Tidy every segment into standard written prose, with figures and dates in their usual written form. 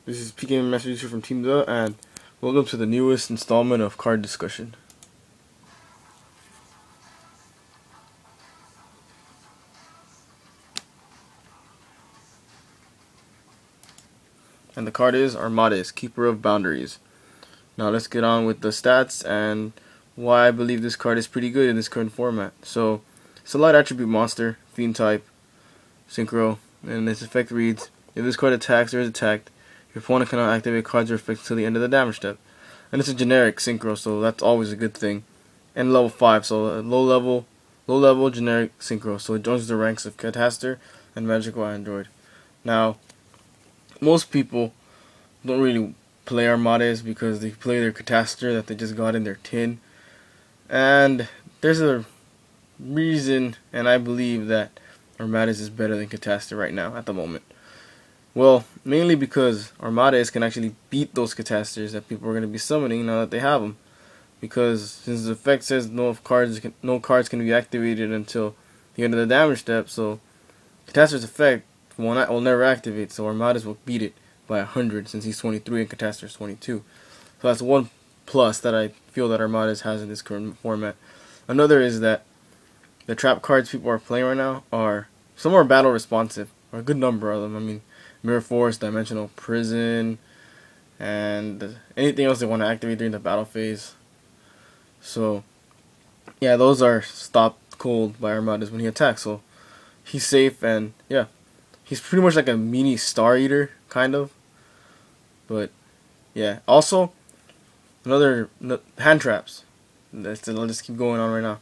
This is PK Master from TeemTHE, and welcome to the newest installment of Card Discussion. And the card is Armades, Keeper of Boundaries. Now let's get on with the stats and why I believe this card is pretty good in this current format. So, it's a light attribute monster, fiend type, synchro, and its effect reads: if this card attacks or is attacked, your opponent cannot activate cards or effects until the end of the damage step. And it's a generic synchro, so that's always a good thing. And level 5, so a low level generic synchro, so it joins the ranks of Catastor and Magical Android. Now, most people don't really play Armades because they play their Catastor that they just got in their tin. And there's a reason, and I believe that Armades is better than Catastor right now at the moment. Well, mainly because Armades can actually beat those Catastors that people are going to be summoning now that they have them. Because since the effect says no cards can be activated until the end of the damage step, so Catastor's effect will never activate, so Armades will beat it by 100 since he's 23 and Catastor's 22. So that's one plus that I feel that Armades has in this current format. Another is that the trap cards people are playing right now are some are battle responsive, or a good number of them. I mean, Mirror Force, Dimensional Prison, and anything else they want to activate during the battle phase. So, yeah, those are stopped cold by Armades when he attacks. So, he's safe, and yeah, he's pretty much like a mini Star Eater, kind of. But, yeah. Also, another hand traps. I'll just keep going on right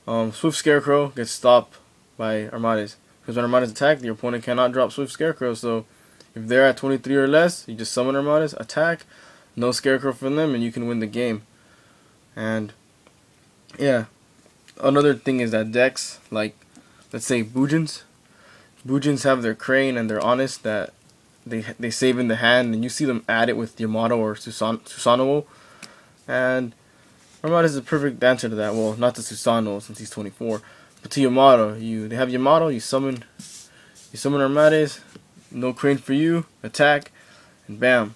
now. Swift Scarecrow gets stopped by Armades. Because when Armades attack, your opponent cannot drop Swift Scarecrow. So, if they're at 23 or less, you just summon Armades, attack, no Scarecrow from them, and you can win the game. And yeah, another thing is that decks, like, let's say Boojins have their Crane and they're honest that they save in the hand, and you see them add it with Yamato or Susanoo, and Armades is a perfect answer to that. Well, not to Susanoo since he's 24, but to Yamato. They have Yamato, you summon Armades, no Crane for you, attack, and bam,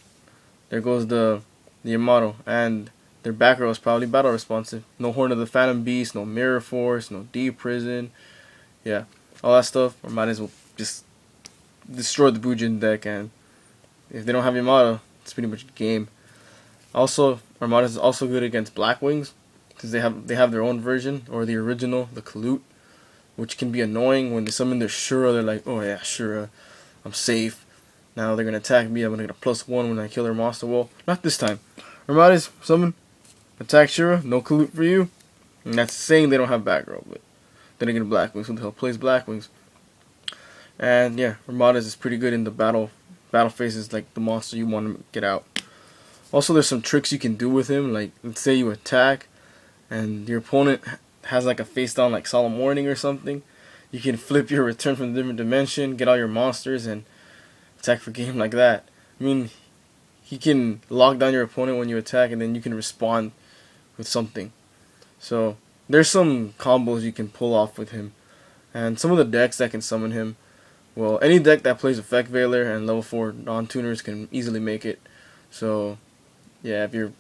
there goes the Yamato, and their back row is probably battle responsive. No Horn of the Phantom Beast, no Mirror Force, no Deep Prison. Yeah, all that stuff. Armades will just destroy the Bujin deck, and if they don't have Yamato, it's pretty much game. Also, Armades is also good against Blackwings because they have their own version, or the original, the Kalute, which can be annoying when they summon their Shura. They're like, oh yeah, Shura, I'm safe. Now they're gonna attack me. I'm gonna get a +1 when I kill their monster. Well, not this time. Armades summon, attack Shura, no Kalute for you. And that's saying they don't have back row, but then again, Blackwings. Who the hell plays Blackwings? And yeah, Armades is pretty good in the battle phases, like the monster you want to get out. Also, there's some tricks you can do with him, like let's say you attack, and your opponent has like a face down like Solemn Warning or something. You can flip your return from a different dimension, get all your monsters, and attack for game like that. I mean, he can lock down your opponent when you attack, and then you can respond with something. So there's some combos you can pull off with him, and some of the decks that can summon him. Well, any deck that plays Effect Veiler and level 4 non-tuners can easily make it. So yeah, if you're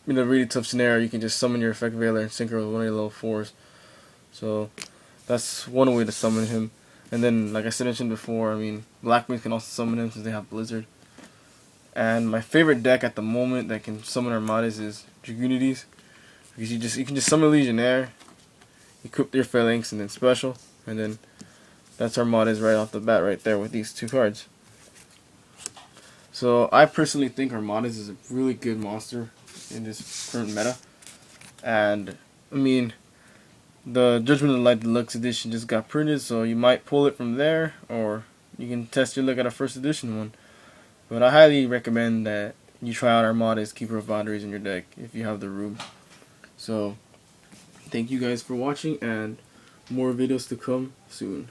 in a really tough scenario, you can just summon your Effect Veiler and synchro with one of your level 4s. So that's one way to summon him. And then, like I mentioned before, I mean, Blackwings can also summon him since they have Blizzard. And my favorite deck at the moment that can summon Armades is Dragunities, because you can just summon Legionnaire, equip your Phalanx, and then special, and then that's Armades right off the bat right there with these two cards. So I personally think Armades is a really good monster in this current meta. And I mean, the Judgment of the Light Deluxe Edition just got printed, so you might pull it from there, or you can test your luck at a first edition one. But I highly recommend that you try out Armades Keeper of Boundaries in your deck if you have the room. So thank you guys for watching, and more videos to come soon.